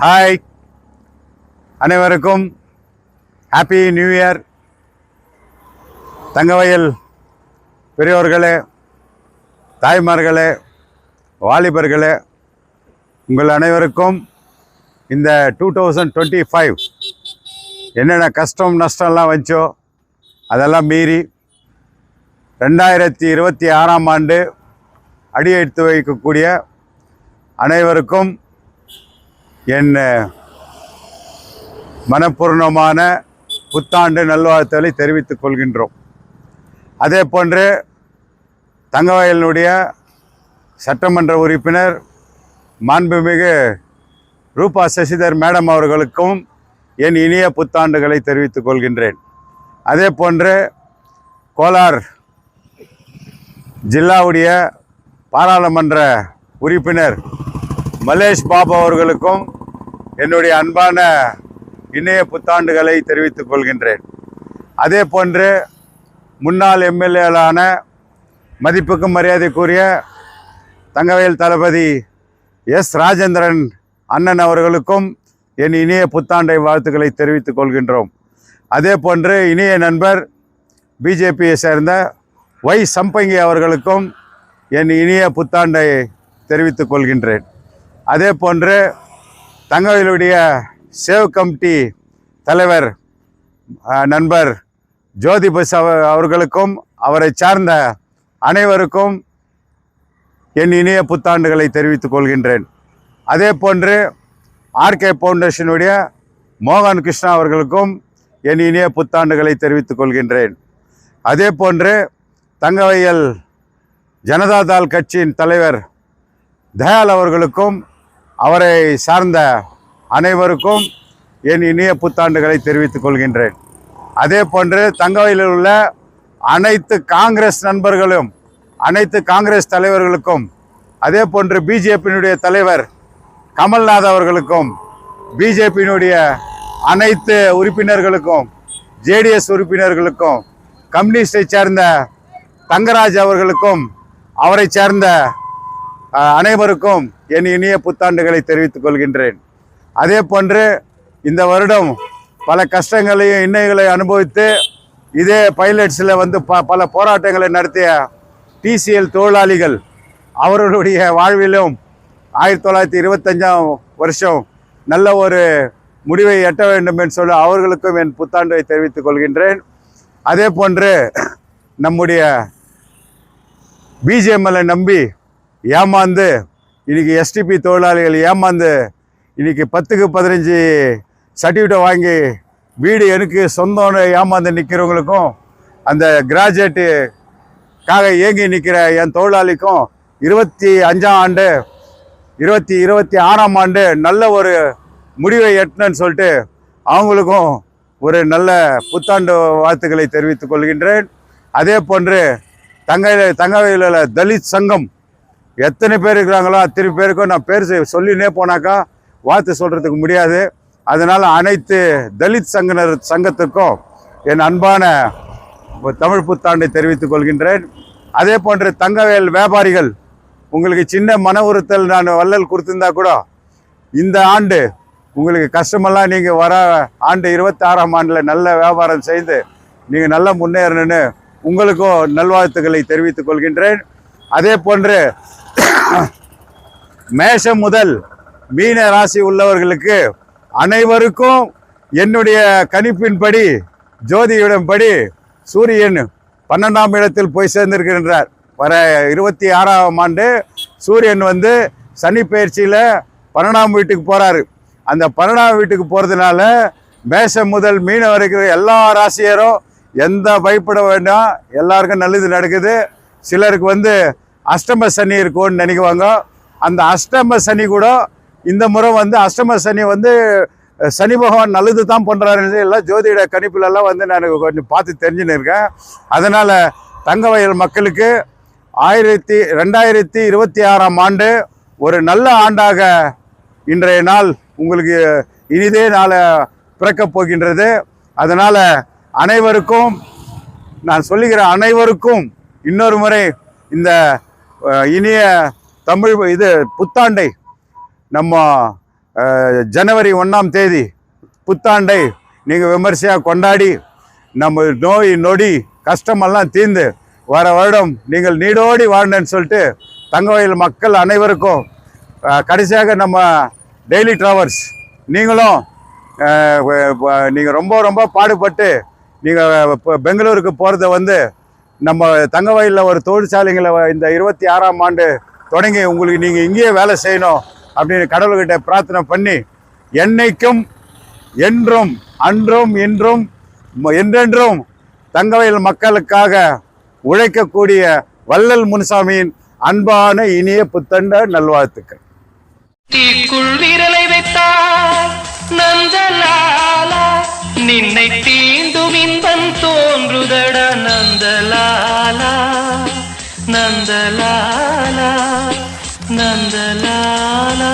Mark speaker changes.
Speaker 1: Hi, அனைவருக்கும் happy new year. Thangavayal பெரியோர்களே, தாய்மார்களே, வாலிபர்களே, உங்கள் அனைவருக்கும் இந்த 2025 என்னென்ன கஷ்டம் நஷ்டம்லாம் வச்சோ அதெல்லாம் மீறி 2026ஆம் ஆண்டு அடியெடுத்து வைக்கக்கூடிய அனைவருக்கும் என் மனப்பூர்ணமான புத்தாண்டு நல்வாழ்த்துக்களை தெரிவித்துக் கொள்கின்றோம். அதே போன்று தங்கவயலினுடைய சட்டமன்ற உறுப்பினர் மாண்புமிகு ரூபா சசிதர் மேடம் அவர்களுக்கும் என் இனிய புத்தாண்டுகளை தெரிவித்துக் கொள்கின்றேன். அதே போன்று கோலார் ஜில்லாவுடைய பாராளுமன்ற உறுப்பினர் மலேஷ் பாபு அவர்களுக்கும் என்னுடைய அன்பான இனிய புத்தாண்டுகளை தெரிவித்துக் கொள்கின்றேன். அதே போன்று முன்னாள் எம்எல்ஏலான மதிப்புக்கும் மரியாதைக்குரிய தங்கவயல் தளபதி எஸ் ராஜேந்திரன் அண்ணன் அவர்களுக்கும் என் இனிய புத்தாண்டை வாழ்த்துக்களை தெரிவித்துக் கொள்கின்றோம். அதே போன்று இனிய நண்பர் பிஜேபியை சேர்ந்த ஒய் சம்பங்கி அவர்களுக்கும் என் இனிய புத்தாண்டை தெரிவித்துக் கொள்கின்றேன். அதே போன்று தங்கவயலுடைய சேவ் கமிட்டி தலைவர் நண்பர் ஜோதி பஸ் அவர்களுக்கும் அவரை சார்ந்த அனைவருக்கும் என் இனிய புத்தாண்டுகளை தெரிவித்துக் கொள்கின்றேன். அதே போன்று ஆர்கே ஃபவுண்டேஷனுடைய மோகன் கிருஷ்ணா அவர்களுக்கும் என் இனிய புத்தாண்டுகளை தெரிவித்துக் கொள்கின்றேன். அதே போன்று தங்கவயல் ஜனதாதள் கட்சியின் தலைவர் தயால் அவர்களுக்கும் அவரை சார்ந்த அனைவருக்கும் என் இனிய புத்தாண்டுகளை தெரிவித்துக் கொள்கின்றேன். அதே போன்று தங்கவயலில் உள்ள அனைத்து காங்கிரஸ் நண்பர்களும், அனைத்து காங்கிரஸ் தலைவர்களுக்கும், அதே போன்று பிஜேபியினுடைய தலைவர் கமல்நாத் அவர்களுக்கும், பிஜேபியினுடைய அனைத்து உறுப்பினர்களுக்கும், ஜேடிஎஸ் உறுப்பினர்களுக்கும், கம்யூனிஸ்டை சேர்ந்த தங்கராஜ் அவர்களுக்கும், அவரை சேர்ந்த அனைவருக்கும் என் இனிய புத்தாண்டுகளை தெரிவித்துக் கொள்கின்றேன். அதே போன்று இந்த வருடம் பல கஷ்டங்களையும் இன்னைகளை அனுபவித்து இதே பைலட்ஸில் வந்து பல போராட்டங்களை நடத்திய டிசிஎல் தொழிலாளிகள் அவர்களுடைய வாழ்விலும் 1925ஆம் வருஷம் நல்ல ஒரு முடிவை எட்ட வேண்டும் என்று சொல்லி அவர்களுக்கும் என் புத்தாண்டை தெரிவித்துக் கொள்கின்றேன். அதே போன்று நம்முடைய பிஜேஎம்எல்லை நம்பி ஏமாந்து இன்றைக்கி எஸ்டிபி தொழிலாளிகள் ஏமாந்து இன்றைக்கி 10க்கு 15 சர்டிஃபிகேட்டை வாங்கி வீடு எனக்கு சொந்தம்னு ஏமாந்து நிற்கிறவங்களுக்கும், அந்த கிராஜுவேட்டுக்காக ஏங்கி நிற்கிற என் தொழிலாளிக்கும் 2026ஆம் ஆண்டு நல்ல ஒரு முடிவை எட்டணுன்னு சொல்லிட்டு அவங்களுக்கும் ஒரு நல்ல புத்தாண்டு வாழ்த்துக்களை தெரிவித்துக் கொள்கின்றேன். அதே போன்று தங்கவயலில் தலித் சங்கம் எத்தனை பேர் இருக்கிறாங்களோ அத்தனை பேருக்கும் நான் பேர் சொல்லினே போனாக்கா வாழ்த்து சொல்கிறதுக்கு முடியாது. அதனால் அனைத்து தலித் சங்கத்துக்கும் என் அன்பான தமிழ் புத்தாண்டை தெரிவித்துக் கொள்கின்றேன். அதே போன்று தங்கவயல் வியாபாரிகள், உங்களுக்கு சின்ன மன உறுத்தல் நான் வள்ளல் கொடுத்துருந்தா கூட இந்த ஆண்டு உங்களுக்கு கஷ்டமெல்லாம் நீங்கள் வர ஆண்டு 26ஆம் ஆண்டில் நல்ல வியாபாரம் செய்து நீங்கள் நல்லா முன்னேறணுன்னு உங்களுக்கும் நல்வாழ்த்துக்களை தெரிவித்துக் கொள்கின்றேன். அதே போன்று மேஷம் முதல் மீன ராசி உள்ளவர்களுக்கு அனைவருக்கும் என்னுடைய கணிப்பின்படி, ஜோதிடம்படி சூரியன் 12ஆம் இடத்தில் போய் சேர்ந்திருக்கின்றார். வர 26ஆம் ஆண்டு சூரியன் வந்து சனி பயிற்சியில் 12ஆம் வீட்டுக்கு போகிறாரு. அந்த 12ஆம் வீட்டுக்கு போகிறதுனால மேஷம் முதல் மீன வரைக்கும் எல்லா ராசியரும் எந்த பயப்பட வேண்டாம், எல்லாருக்கும் நல்லது நடக்குது. சிலருக்கு வந்து அஷ்டம சனி இருக்கும்னு நினைக்குவாங்க. அந்த அஷ்டம சனி கூட இந்த முறை வந்து அஷ்டம சனி வந்து சனி பகவான் நல்லது தான் பண்ணுறாருன்னு எல்லாம் ஜோதிட கணிப்புலெல்லாம் வந்து நான் கொஞ்சம் பார்த்து தெரிஞ்சுன்னு இருக்கேன். அதனால் தங்கவயல் மக்களுக்கு 2026ஆம் ஆண்டு ஒரு நல்ல ஆண்டாக இன்றைய நாள் உங்களுக்கு இனிதே நாளை பிறக்கப் போகின்றது. அதனால் அனைவருக்கும் நான் சொல்லுகிற அனைவருக்கும் இன்னொரு முறை இந்த இனிய இது புத்தாண்டை நம்ம ஜனவரி 1ஆம் தேதி புத்தாண்டை நீங்கள் விமர்சையாக கொண்டாடி நம்ம நோய் நொடி கஷ்டமெல்லாம் தீர்ந்து வர வருடம் நீங்கள் நீடோடி வாழணுன்னு சொல்லிட்டு தங்கவயல் மக்கள் அனைவருக்கும் கடைசியாக நம்ம டெய்லி டிராவல்ஸ் நீங்களும் நீங்கள் ரொம்ப ரொம்ப பாடுபட்டு நீங்கள் இப்போ பெங்களூருக்கு போகிறத நம்ம தங்கவயலில் ஒரு தொழிற்சாலைங்களை இந்த 26ஆம் ஆண்டு தொடங்கி உங்களுக்கு நீங்கள் இங்கேயே வேலை செய்யணும் அப்படின்னு கடவுள்கிட்ட பிரார்த்தனை பண்ணி என்னைக்கும் என்றும் அன்றும் இன்றும் என்றென்றும் தங்கவயல் மக்களுக்காக உழைக்கக்கூடிய வள்ளல் முனுசாமியின் அன்பான இனிய புத்தாண்டு நல்வாழ்த்துக்கள்.
Speaker 2: தீக்குள் விரலை வைத்தார் நந்தலாலா, நின்னை தீண்டும் இன்பம் தோன்றுதட நந்தலாலா, நந்தலாலா, நந்தலாலா.